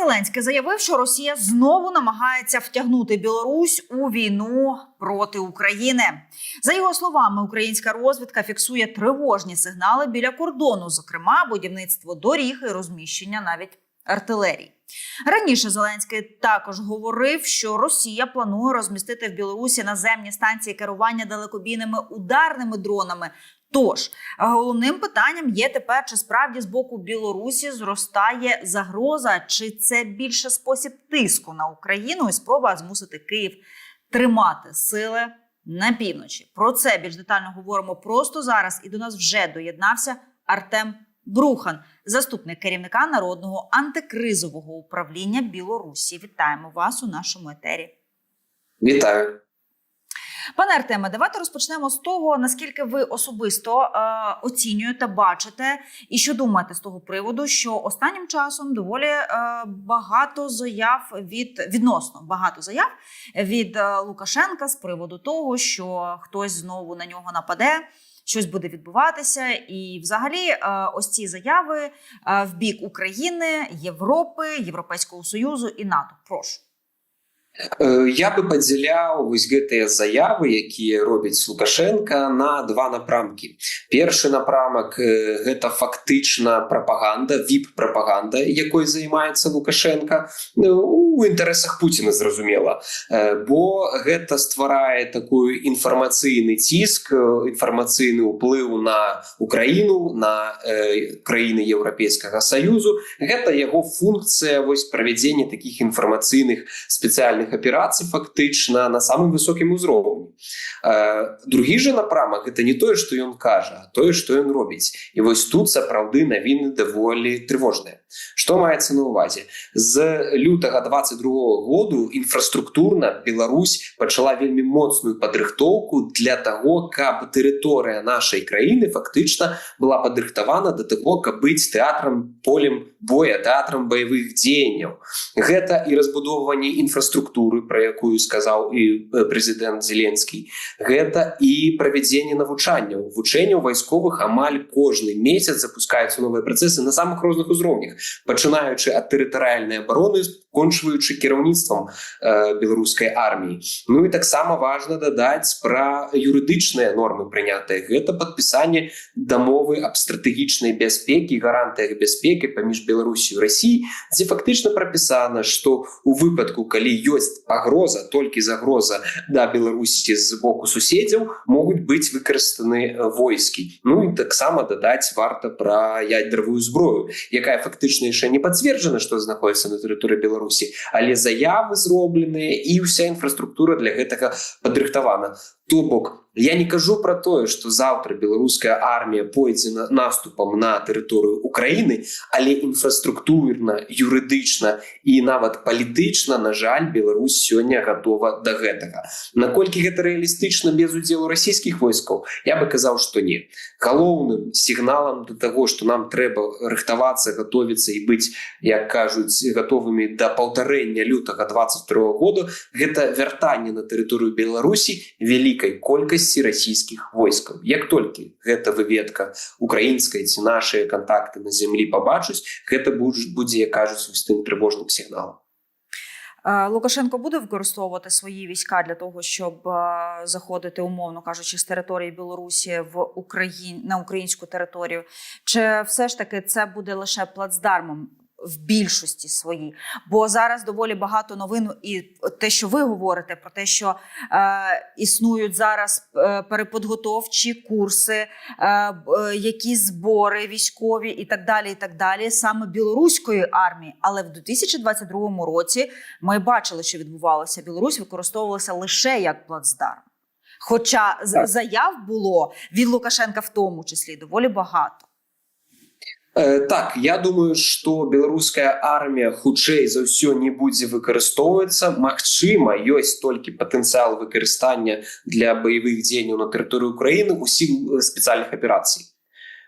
Зеленський заявив, що Росія знову намагається втягнути Білорусь у війну проти України. За його словами, українська розвідка фіксує тривожні сигнали біля кордону, зокрема будівництво доріг і розміщення навіть артилерії. Раніше Зеленський також говорив, що Росія планує розмістити в Білорусі наземні станції керування далекобійними ударними дронами. Тож, головним питанням є тепер, чи справді з боку Білорусі зростає загроза, чи це більше спосіб тиску на Україну і спроба змусити Київ тримати сили на півночі. Про це більш детально говоримо просто зараз, і до нас вже доєднався Артем Брухан, заступник керівника Народного антикризового управління Білорусі. Вітаємо вас у нашому етері. Вітаю. Пане Артеме, давайте розпочнемо з того, наскільки ви особисто оцінюєте, бачите і що думаєте з того приводу, що останнім часом доволі відносно багато заяв від Лукашенка з приводу того, що хтось знову на нього нападе, щось буде відбуватися. І взагалі ось ці заяви в бік України, Європи, Європейського Союзу і НАТО. Прошу. Я би падзяляў вось гэтыя заявы, якія робіць Лукашенко, на два напрамкі. Першы напрамак – гэта фактычна прапаганда, віп-прапаганда, якой займаецца Лукашенко у інтарэсах Пуціна, зразумела. Бо гэта стварае такой інфармацыйны ціск, інфармацыйны ўплыў на Украіну, на краіны Еўрапейскага Саюзу. Гэта яго функцыя вось правядзення такіх інфармацыйных спецыяльных аперацый фактычна на самым высокім узроўні. Другі же напрамак – гэта не тое, што ён кажа, а тое, што ён робіць. І вось тут сапраўды навіны даволі трывожныя. Што маецца на ўвазе? З лютага 22 году інфраструктурна Беларусь пачала вельмі моцную падрыхтоўку для таго, каб тэрыторыя нашай краіны фактычна была падрыхтавана да таго, каб быць тэатрам, полем боя, тэатрам баявых дзеянняў. Гэта і разбудоўванне інфраструктуры, про якую сказаў і прэзідэнт Зеленскі. Гэта і правядзенне навучанняў. Вучэнняў вайсковых амаль кожны месяц запускаюцца новыя працэсы на самых розных узроўнях, пачынаючы ад тэрытарыяльнай абароны, кончваючы кіраўніцтвам беларускай арміі. Ну і таксама важна дадаць пра юрыдычныя нормы прынятыя. Гэта падпісанне дамовы аб стратэгічнай бяспекі, гарантыях бяспекі паміж Беларусью і Россией, дзе фактычна прапісана, што у выпадку, калі ёсць пагроза, толькі загроза да Беларусі з боку суседзяў, могуць быць выкарыстаны войскі. Ну і таксама дадаць варта пра ядерную зброю, якая фактычна яшчэ не пацверджана, што знаходзіцца на тэрыторыі Беларусі, але заявы зробленыя і ўся інфраструктура для гэтага падрыхтавана. То бок, я не кажу про тое, што заўтра беларуская армія пойдзе наступам на тэрыторыю Украіны, але інфраструктурна, юрыдычна і нават палітычна, на жаль, Беларусь сёння гатова да гэтага. Наколькі гэта рэалістычна без удзелу расійскіх войскаў? Я бы казаў, што не. Галоўным сігналам да таго, што нам трэба рыхтавацца, гатовіцца і быць, як кажуць, гатовымі да паўтарэння лютага 22 года, гэта вяртанне на тэрыторыю Беларусі вялікай колькасці расійскіх войскаў. Як толькі гэта выведка украінская ці нашыя кантакты на зямлі пабачуць, гэта будзе, як кажуць, тым трывожным сігналам. Лукашенко буде використовувати свої війська для того, щоб заходити, умовно кажучи, з території Білорусі на українську територію? Чи все ж таки це буде лише плацдармом в більшості своїй? Бо зараз доволі багато новин, і те, що ви говорите, про те, що існують зараз переподготовчі курси, якісь збори військові і так далі, саме білоруської армії. Але в 2022 році ми бачили, що відбувалося. Білорусь використовувалася лише як плацдарм. Хоча заяв було від Лукашенка в тому числі доволі багато. Так, я думаю, што беларуская армія хутчэй за ўсё не будзе выкарыстоўвацца. Магчыма, ёсць толькі патэнцыял выкарыстання для баявых дзеянняў на тэрыторыі Украіны ў сілу спецыяльных аперацый.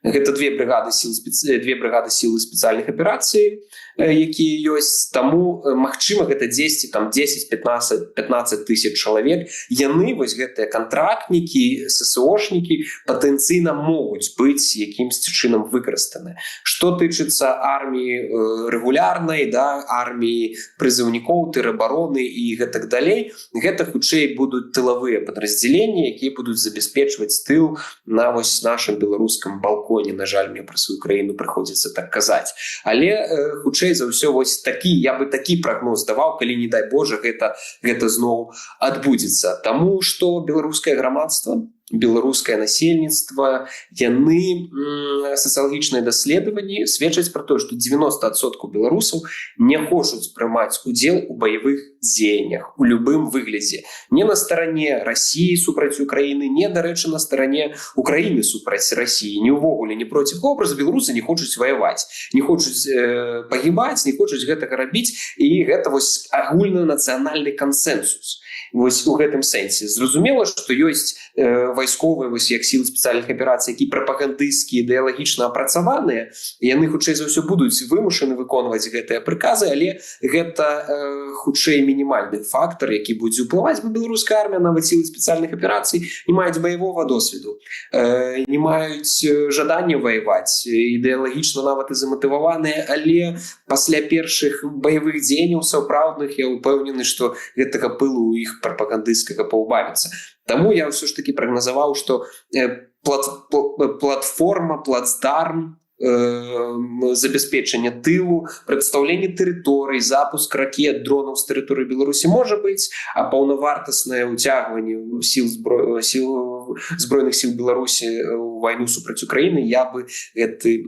Гэта две бригады сілы спецыяльных аперацый, якія ёсць. Таму магчыма гэта 10 15 тысяч чалавек. Яны вось гэтыя кантрактнікі, ССОшнікі патэнцыйна могуць быць якімсьці чынам выкарыстаны. Што тычыцца арміі рэгулярнай, да, арміі прызыўнікоў, тэрабароны і гэтак далей, гэта хутчэй будуць тылавыя падраздзяленні, якія будуць забяспечваць тыл на вось нашым беларускам балконе. На жаль, мне пра сваю краіну прыходзіцца так казаць. Але хутчэй за ўсё вось я бы такі прагноз даваў, калі не дай Божа гэта зноў адбудзецца. Таму што беларускае грамадства, беларускае насельніцтва, яны сацыялагічныя даследаванні сведчаць пра тое, што 90% беларусаў не хочуць прымаць удзел у баявых дзеяннях у любым выглядзе. Не на старане Расіі супраць Украіны, не, дарэчы, на старане Украіны супраць Расіі. Не ўвогуле, не проці образу. Беларусы не хочуць ваяваць, не хочуць пагібаць, не хочуць гэтага рабіць. І гэта вось агульнанацыянальны кансэнсус. Вось у гэтым сэнсе. Зразумела, што ёсць вайсковыя, вось як сілы спецыяльных аперацый, які прапагандысцкія, ідэалагічна апрацаваныя, яны хутчэй за ўсё будуць вымушаны выконваць гэтыя прыказы, але гэта хутчэй мінімальны фактор, які будзе ўплываць, бо беларуская армія, нават сілы спецыяльных аперацый, не маюць баявога досведу, не маюць жадання ваяваць, ідэалагічна нават і заматываваныя, але пасля першых баявых дзеянняў сапраўдных я ўпэўнены, што гэтага пылу у іх прапагандысцкага паўбавіцца. Таму я ўсё ж такі прагназаваў, што платформа, плацдарм, забеспечэння тылу, прадстаўленне тэрыторый, запуск ракет, дронаў з тэрыторыі Беларусі можа быць, а паўнавартаснае ўцягванне збройных сіл Беларусі ў вайну супраць Украіны я бы гэты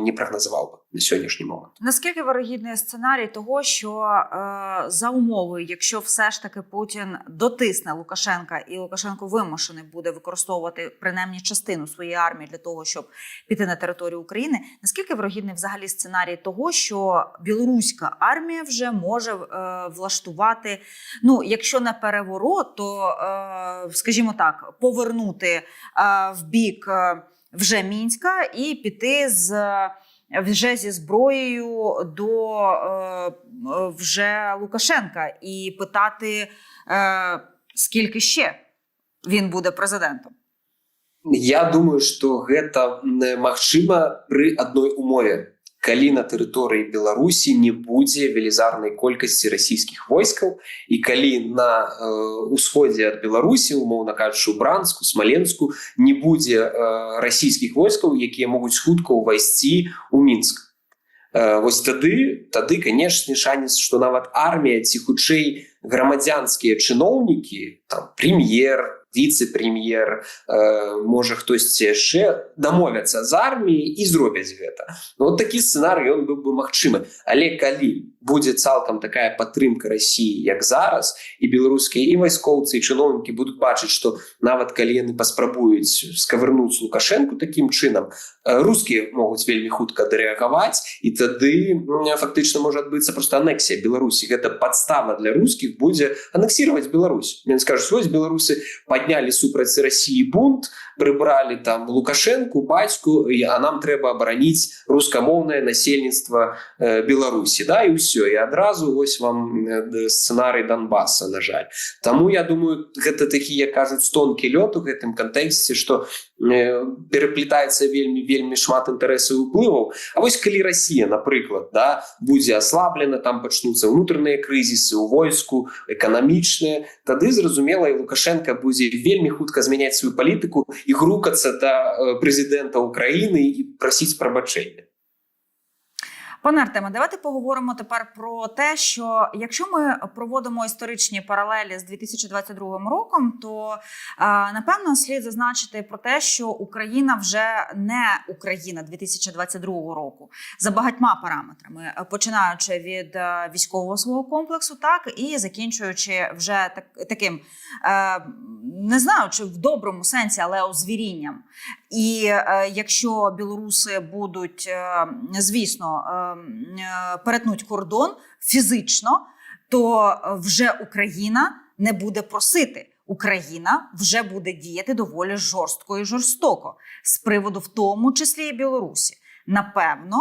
не прагназаваў бы на сьогоднішній момент. Наскільки вирогідний сценарій того, що за умови, якщо все ж таки Путін дотисне Лукашенка і Лукашенко вимушений буде використовувати принаймні частину своєї армії для того, щоб піти на територію України, наскільки вирогідний взагалі сценарій того, що білоруська армія вже може влаштувати, ну, якщо не переворот, то, скажімо так, повернути в бік вже Мінська і піти вже зі зброєю до вже Лукашенка і питати, скільки ще він буде президентом? Я думаю, што гэта магчыма пры адной умове. Калі на тэрыторыі Беларусі не будзе велізарнай колькасці расійскіх войскаў і калі на ўсходзе ад Беларусі, умоўна кажучы, у Бранску, Смаленску, не будзе расійскіх войскаў, якія могуць хутка ўвайсці ў Мінск. Вось тады, канешне, шанец, што нават армія ці хутчэй грамадзянскія чыноўнікі, там, прэм'ер, віцэ-прэм'ер, можа хтосьці яшчэ дамовяцца з арміяй і зробяць гэта. Ну, вот такі сцэнарый, ён быў бы магчымы. Але калі будзе цалкам такая падтрымка Расіі, як зараз, і беларускія і вайскоўцы, і чыноўнікі будуць бачыць, што нават калі яны паспрабуюць скавырнуць Лукашэнку такім чынам, рускія могуць вельмі хутка адрэагаваць, і тады фактычна можа адбыцца проста анексія Беларусі. Гэта падстава для рускіх будзе анексировать Беларусь. Мне скажуць, вось беларусы паднялі супраць Расіі бунт, прыбралі там Лукашэнку, бацьку, а нам трэба абараніць рускамоўнае насельніцтва Беларусі, да, і ўсё. І адразу вось вам сцэнарый Донбаса, на жаль. Таму, я думаю, гэта такі, як кажуць, тонкі лёд у гэтым кантэксце, што пераплетаецца вельмі шмат інтарэсаў і ўплываў. А вось калі Расія, напрыклад, да, будзе аслаблена, там пачнуцца ўнутраныя крызісы ў войску, эканамічныя, тады, зразумела, і Лукашенко будзе вельмі хутка змяняць сваю палітыку і грукацца да прэзідэнта Украіны і прасіць прабачэння. Пане Артеме, давайте поговоримо тепер про те, що якщо ми проводимо історичні паралелі з 2022 роком, то, напевно, слід зазначити про те, що Україна вже не Україна 2022 року за багатьма параметрами, починаючи від військового свого комплексу, так, і закінчуючи вже таким, не знаю, чи в доброму сенсі, але озвірінням. І якщо білоруси будуть, звісно, перетнуть кордон фізично, то вже Україна не буде просити Україна вже буде діяти доволі жорстко і жорстоко з приводу, в тому числі і Білорусі. Напевно,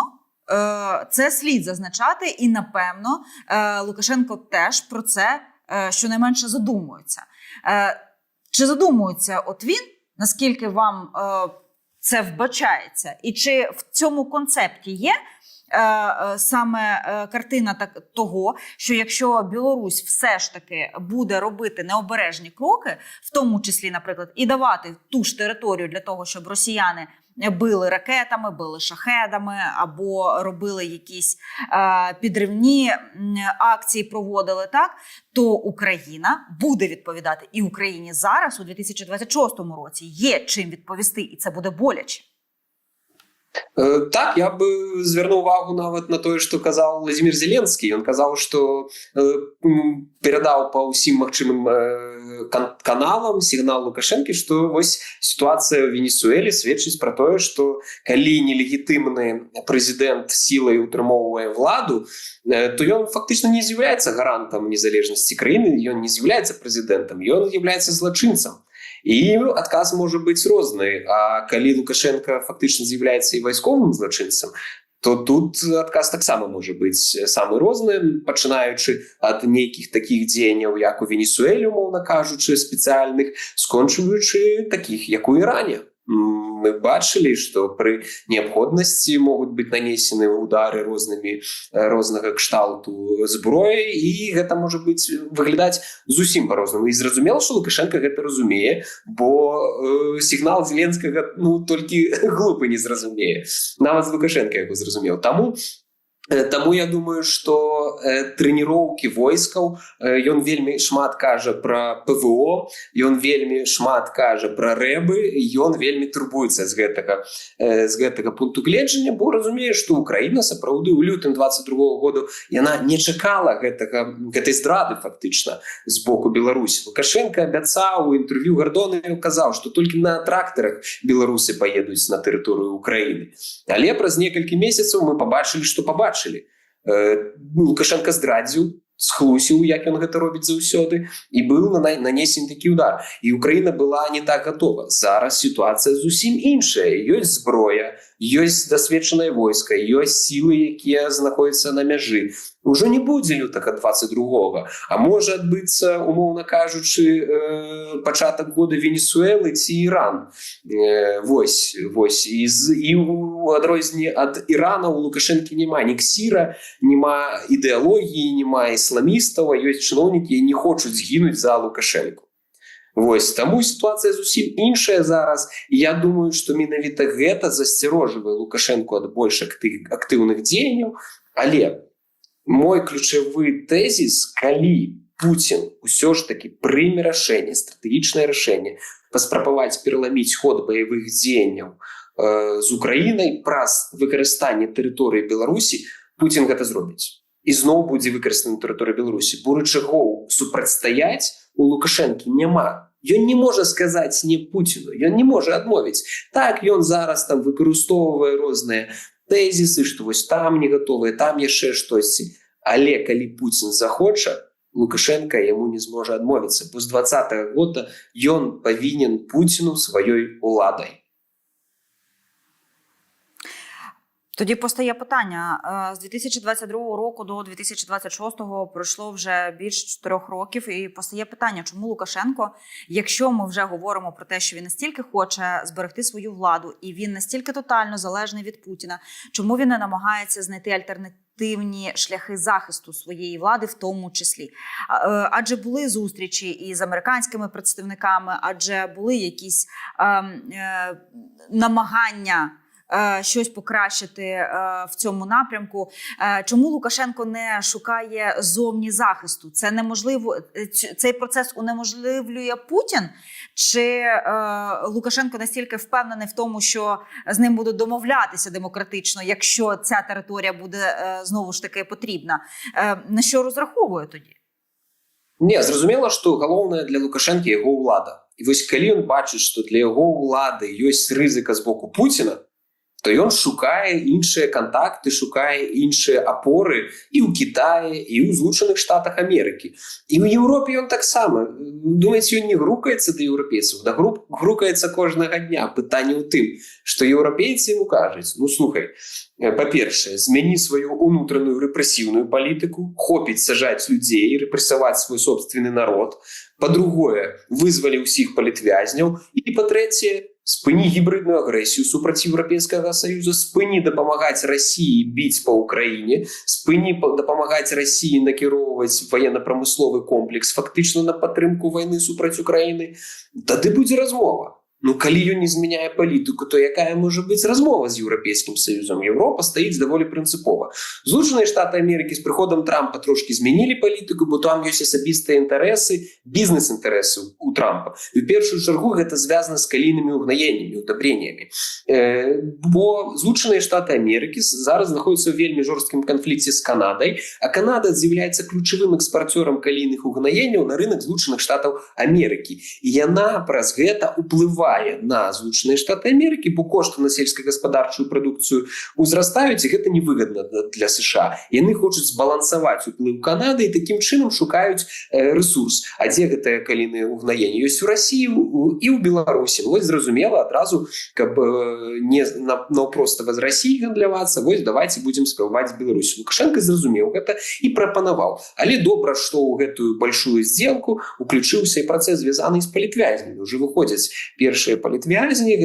це слід зазначати, і напевно Лукашенко теж про це щонайменше задумується. Чи задумується от він, наскільки вам це вбачається? І чи в цьому концепті є саме картина того, що якщо Білорусь все ж таки буде робити необережні кроки, в тому числі, наприклад, і давати ту ж територію для того, щоб росіяни били ракетами, били шахедами або робили якісь підривні акції, проводили, так, то Україна буде відповідати. І Україні зараз, у 2026 році, є чим відповісти, і це буде боляче. Так, я бы звернуў увагу нават на тое, што казаў Владимир Зеленскі. Ён казаў, што перадаў па ўсім магчымым каналам сігнал Лукашэнкі, што вось сітуацыя ў Венесуэле сведчыць пра тое, што калі нелегітымны прэзідэнт сілай утрымоўвае владу, то ён фактычна не з'яўляецца гарантам незалежнасці краіны, ён не з'яўляецца прэзідэнтам, ён з'яўляецца злачынцам. І адказ можа быць розны. А калі Лукашенко фактычна з'яўляецца і вайсковым злачынцам, то тут адказ таксама можа быць самы розны, пачынаючы ад нейкіх такіх дзеянняў, як у Венесуэле, умоўна кажучы, спецыяльных, скончваючы такіх, як у Іране. Мы бачылі, што пры неабходнасці могуць быць нанесены ўдары рознага кшталту зброі, і гэта можа быць выглядаць зусім па-рознаму. І зразумела, што Лукашенко гэта разумее, бо сігнал Зеленскага толькі глупы не зразумее. Нават Лукашенко яго зразумеў. Таму я думаю, што трэніроўкі войскаў, ён вельмі шмат кажа пра ПВО, ён вельмі шмат кажа пра рэбы, ён вельмі турбуецца з гэтага пункту гледжання, бо разумее, што Украіна сапраўды ў лютым 22-го году яна не чакала гэтай здрады фактычна з боку Беларусі. Лукашенко абяцаў у інтэрв'ю Гордону, казаў, што толькі на трактарах беларусы паедуць на тэрыторыю Украіны. Але праз некалькі месяцаў мы пабачылі, што пабачылі. Лукашенко здрадзіў, схлусіў, як ён гэта робіць заўсёды, і быў нанесен такі ўдар. І Украіна была не так гатова. Зараз сітуацыя зусім іншая. Ёсць зброя, ёсць дасведчанае войска, ёсць сілы, якія знаходзяцца на мяжы. Ужо не будзе лютага 22-го, а можа адбыцца, умоўна кажучы, пачатак года Венесуэлы ці Іран. Вось. І у адрозненне ад Ірана у Лукашэнкі няма ні ксіра, няма ідэалогіі, няма ісламістаў, а ёсць чыноўнікі, які не хочуць згінуць за Лукашэнку. Вось, таму сітуацыя зусім іншая зараз, і я думаю, што менавіта гэта засцярожвае Лукашэнку ад больш актыўных дзеянняў, але мой ключавы тэзіс, калі Путін усё ж таки прыме рашэнне, стратэгічнае рашэнне паспрабаваць пераламіць ход баявых дзеянняў з Украінай праз выкарыстанне тэрыторыі Беларусі, Путін гэта зробіць. І зноў будзе выкарыстана тэрыторыя Беларусі. Бо рычагоў супрацьстаяць у Лукашэнкі няма. Ён не можа сказаць не Путіну, ён не можа адмовіць. Так, ён зараз там выкарыстоўвае розныя тэзісы, што вось там не гатовыя, там яшчэ штосьці. Але калі Путін захоча, Лукашенко яму не зможа адмовіцца. Бо з 20-го года ён павінен Путіну сваёй уладай. Тоді постає питання. З 2022 року до 2026 пройшло вже більше 4 років. І постає питання, чому Лукашенко, якщо ми вже говоримо про те, що він настільки хоче зберегти свою владу, і він настільки тотально залежний від Путіна, чому він не намагається знайти альтернативні шляхи захисту своєї влади в тому числі? Адже були зустрічі із американськими представниками, адже були якісь намагання щось покращити в цьому напрямку. Чому Лукашенко не шукає зовні захисту? Це неможливо, цей процес унеможливлює Путін? Чи Лукашенко настільки впевнений в тому, що з ним будуть домовлятися демократично, якщо ця територія буде знову ж таки потрібна? На що розраховує тоді? Не, зразумела, што галоўнае для Лукашэнкі яго ўлада. І вось калі ён бачыць, што для яго ўлады ёсць рызыка з боку Пуціна, то ён шукае іншыя кантакты, шукае іншыя апоры і ў Кітаі, і ў Злучаных Штатах Амерыкі. І ў Еўропе ён таксама. Думаеце, ён не грукаецца да еўрапейцаў? Да грукаецца кожнага дня. Пытанне ў тым, што еўрапейцы ему кажуць: ну, слухай, па-першае, змяні сваю унутраную рэпрэсіўную палітыку, хопіць сажаць людзей, рэпрэсаваць свой собственны народ. Па-другое, вызвалі ўсіх палітвязняў. І па-трэцяе, спыні гібридную агрэсію супраць Еўрапейскага Саюза, спыні дапамагаць Расіі біць па Ўкраіне, спыні дапамагаць Расіі накіроўваць военно-прамысловы комплекс фактычна на падтрымку вайны супраць Украіны. Тады будзе размова. Ну, калі ён не змяняе палітыку, то якая можа быць размова з Еўрапейскім Саюзам? Еўропа стаіць даволі прынцыпова. Злучаныя Штаты Амерыкі з прыходам Трампа трошкі змянілі палітыку, бо там ёсць асабістыя інтарэсы, бізнес-інтарэсы у Трампа. І ў першую чаргу гэта звязана з калійнымі ўгнаеннямі, удабреннямі. Бо Злучаныя Штаты Амерыкі зараз знаходзяцца ў вельмі жорсткім канфлікце з Канадай, а Канада з'яўляецца ключавым экспарцёрам калійных угнаенняў на рынок Злучаных Штатаў Амерыкі. І яна праз гэта ўплывае на Злучаныя Штаты Амерыкі, бо кошты на сельскагаспадарчую прадукцыю узрастаюць, і гэта невыгадна для США. Яны хочуць збалансаваць уплыў Канады і такім чынам шукаюць рэсурс. А дзе гэтыя калійныя угнаенні? Ёсць у Расіі і ў Беларусі. Вось зразумела адразу, каб не наўпроста з Расіі гандлявацца, вось давайте будзем спрабаваць Беларусь. Лукашенко зразумеў гэта і прапанаваў. Але добра, што ў гэтую большую здзелку уключыўся і працэс, звязаны з палітвязнямі. Уже выходзяць першыя палітвязні,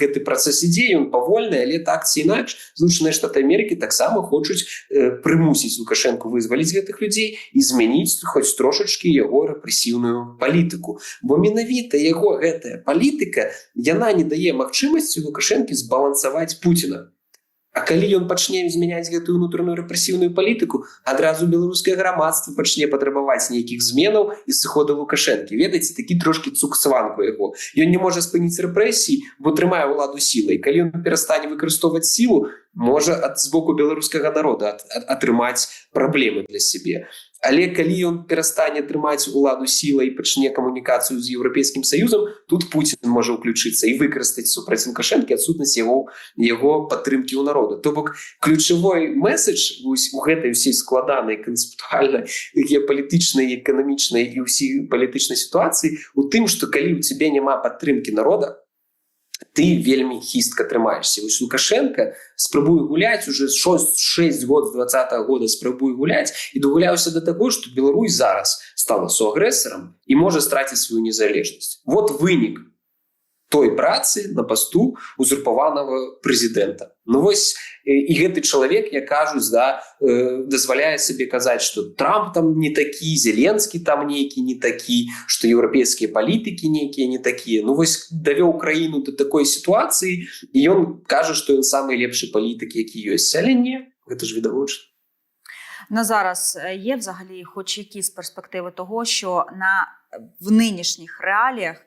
гэты працэс ідзе, ён павольны, але так ці інакш Злучаныя Штаты Амерыкі таксама хочуць прымусіць Лукашенку вызваліць гэтых людзей і змяніць хоць трошачкі яго рэпрэсіўную палітыку. Бо менавіта яго гэтая палітыка, яна не дае магчымасці Лукашэнкі збалансаваць Пуціна. А калі ён пачне змяняць гэтую ўнутраную рэпрэсіўную палітыку, адразу беларускае грамадства пачне патрабаваць нейкіх зменаў і сыходу Лукашэнкі. Ведаеце, такі трошкі цук-сванку яго. Ён не можа спыніць рэпрэсіі, бо трымае ўладу сілай. Калі ён перастане выкарыстоўваць сілу, можа з боку беларускага народа атрымаць праблемы для сябе. Але калі ён перастане трымаць уладу сілай і пачне камунікацыю з Еўрапейскім Саюзам, тут Пуцін можа ўключыцца і выкарыстаць супраць Лукашэнкі адсутнасць яго падтрымкі ў народа. То бок ключавой месседж у гэтай усей складанай канцэптуальнай, геапалітычнай, эканамічнай і ўсій палітычнай сітуацыі у тым, што калі ў цябе няма падтрымкі народа, ты вельмі хістка трымаешься. Вось Лукашенко спрабуе гуляць уже 6 год з 20-го года спрабуе гуляць і дагуляўся до таго, што Беларусь зараз стала суагрэсарам і можа страціць сваю незалежнасць. Вот вынік той працы на пасту узурпаванага прэзідэнта. Ну вось і гэты чалавек, як кажуць, дазваляе сабе казаць, што Трамп там не такі, Зеленскі там нейкі не такі, што еўрапейскія палітыкі нейкія не такія. Ну вось давёў краіну да такой сітуацыі, і ён кажа, што ён самы лепшы палітык, які ёсць. Але не, гэта ж відавочна. На зараз є взагалі хоч якісь перспективи того, що в нинішніх реаліях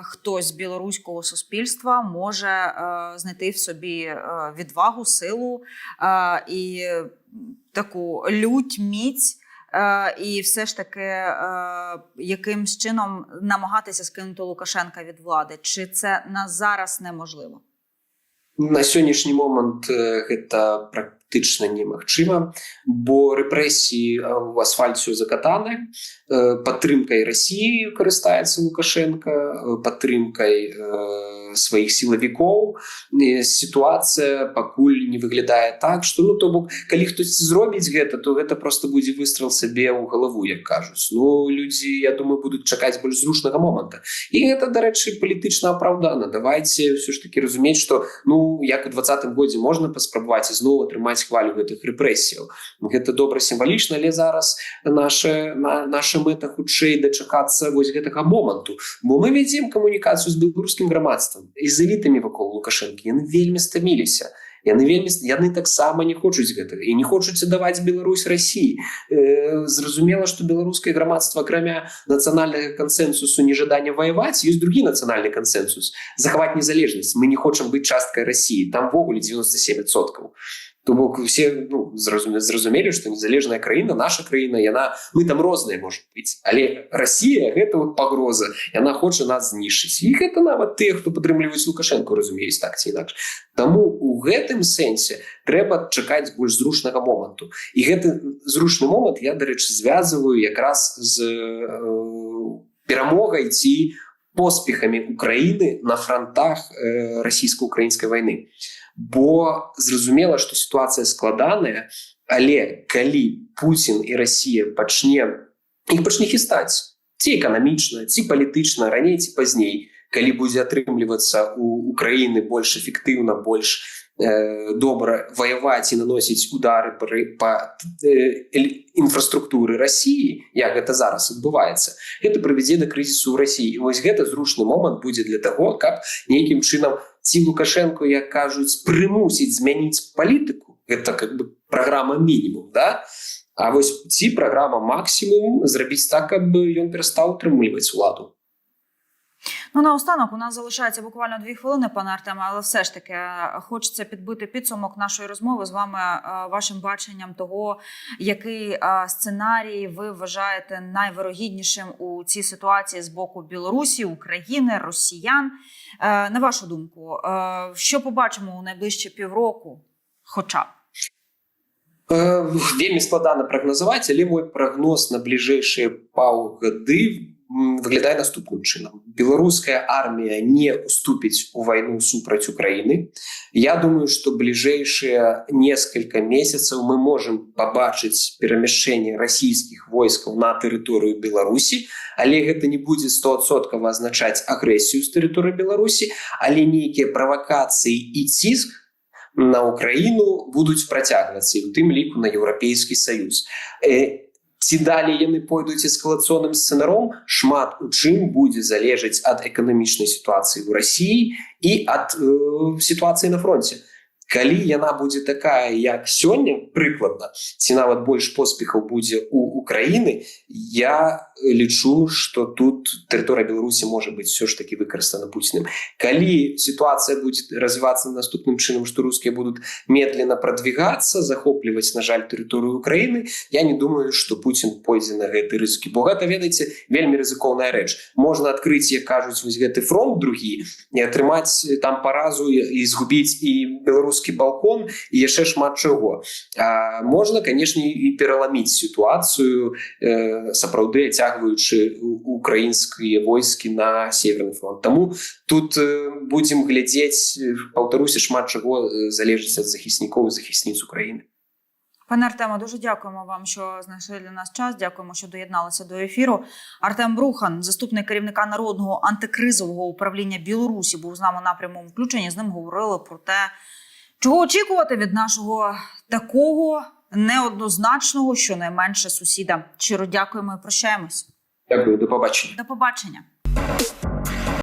хтось з білоруського суспільства може знайти в собі відвагу, силу і таку лють, міць, і все ж таки якимсь чином намагатися скинути Лукашенка від влади? Чи це на зараз неможливо? На сённяшні момант гэта практычна немагчыма, бо рэпрэсіі ў асфальце закатаны, падтрымкай Расіі карыстаецца Лукашенко, падтрымкай сваіх сілавікоў. Сітуацыя пакуль не выглядае так, што, ну, то бок, калі хтосьці зробіць гэта, то гэта проста будзе выстрэл сабе ў галаву, як кажуць. Ну, людзі, я думаю, будуць чакаць больш зручнага моманта. І гэта, дарэчы, палітычна апраўдана. Давайце ўсё ж такі разумець, што, ну, як у 20-м годзе можна паспрабаваць ізноў атрымаць хвалю гэтых рэпрэсіяў. Гэта добра сімвалічна, але зараз наша мэта хутчэй дачакацца вось гэтага моманту. Бо мы вядзем камунікацыю з беларускім грамадствам і з элітамі вакол Лукашэнкі. Яны вельмі стаміліся. Яны таксама не хочуць гэтага і не хочуць аддаваць Беларусь Расіі. Зразумела, што беларускае грамадства, акрамя нацыянальнага кансэнсусу нежадання ваяваць, ёсць другі нацыянальны кансэнсус — захаваць незалежнасць. Мы не хочам быць часткай Расіі. Там ввогуле 97%. То бок все зразумелі, што незалежная краіна, наша краіна, мы там розныя можа быць, але Расія гэта вот пагроза, яна хоча нас знішчыць. І гэта нават тыя, хто падтрымліваюць Лукашэнку, разумеюць так ці інакш. Таму у гэтым сэнсе трэба чакаць больш зручнага моманту. І гэты зручны момант я, дарэчы, звязваю якраз з перамогай ці поспехамі Украіны на фронтах расійска-украінскай вайны. Бо зразумела, што сітуацыя складаная, але калі Пуцін і Расія пачне хістаць, ці эканамічна, ці палітычна, раней ці пазней, калі будзе атрымлівацца у Украіны больш эфектыўна, больш добра ваяваць і наносіць удары па інфраструктуры Расіі, як гэта зараз адбываецца, гэта прывядзе да крызісу ў Расіі. І вось гэта зручны момант будзе для таго, каб нейкім чынам ці Лукашенко, як кажуць, прымусіць змяніць палітыку. Гэта как бы праграма мінімум, да? А вось ці праграма максімум зрабіць так, каб ён перастаў утрымліваць уладу. Ну, наостанок, у нас залишається буквально 2 хвилини, пане Артеме, але все ж таки хочеться підбити підсумок нашої розмови з вами, вашим баченням того, який сценарій ви вважаєте найвирогіднішим у цій ситуації з боку Білорусі, України, росіян. На вашу думку, що побачимо у найближчі півроку хоча б? Вельмі складана прагназаваць, але мой прагноз на бліжэйшыя паўгады выглядае наступным чынам. Беларуская армія не уступіць у вайну супраць Украіны. Я думаю, што бліжэйшыя несколько месяцаў мы можам пабачыць перамяшчэнне расійскіх войскаў на тэрыторыю Беларусі, але гэта не будзе 100% азначаць агрэсію з тэрыторыі Беларусі, але нейкія правакацыі і ціск на Украіну будуць працягвацца, і ў тым ліку на Еўрапейскі Саюз. Ці далей яны пойдуць эскалацыйным сцэнаром, шмат у чым будзе залежаць ад эканамічнай сітуацыі ў Расіі і ад сітуацыі на фронце. Калі яна будзе такая, як сёння, прыкладна, ці нават больш поспехаў будзе у Украіны, я лічу, што тут тэрыторыя Беларусі можа быць все ж таки выкарыстана Пуціним. Калі сітуацыя будзе развівацца наступным чынам, што рускія будуць медленно продвигацца, захопліваць, на жаль, тэрыторыю Украіны, я не думаю, што Пуцін пойдзе на гэты рызыкі. Бо гэта, ведаеце, вельмі рызыкоўная рэч. Можна адкрыць, як кажуць, вось гэты фронт другі, і атрымаць там паразу і згубіць і беларускі балкон і яшчэ шмат чаго. Можна, канешне, і пераламіць сітуацыю, сапраўды ацягваючы украінскія войскі на Северны фронт. Таму тут будзем глядзець, паўтаруся, шмат чаго залежыць ад захіснікоў і захісніц Украіны. Пане Артеме, дуже дякуємо вам, що знайшли для нас час. Дякуємо, що доєдналися до ефіру. Артем Брухан, заступник керівника Народного антикризового управління Білорусі, був з нами на прямому включенні. З ним говорили про те, чого очікувати від нашого такого неоднозначного, щонайменше, сусіда. Щиро дякуємо і прощаємось. Дякую, до побачення. До побачення.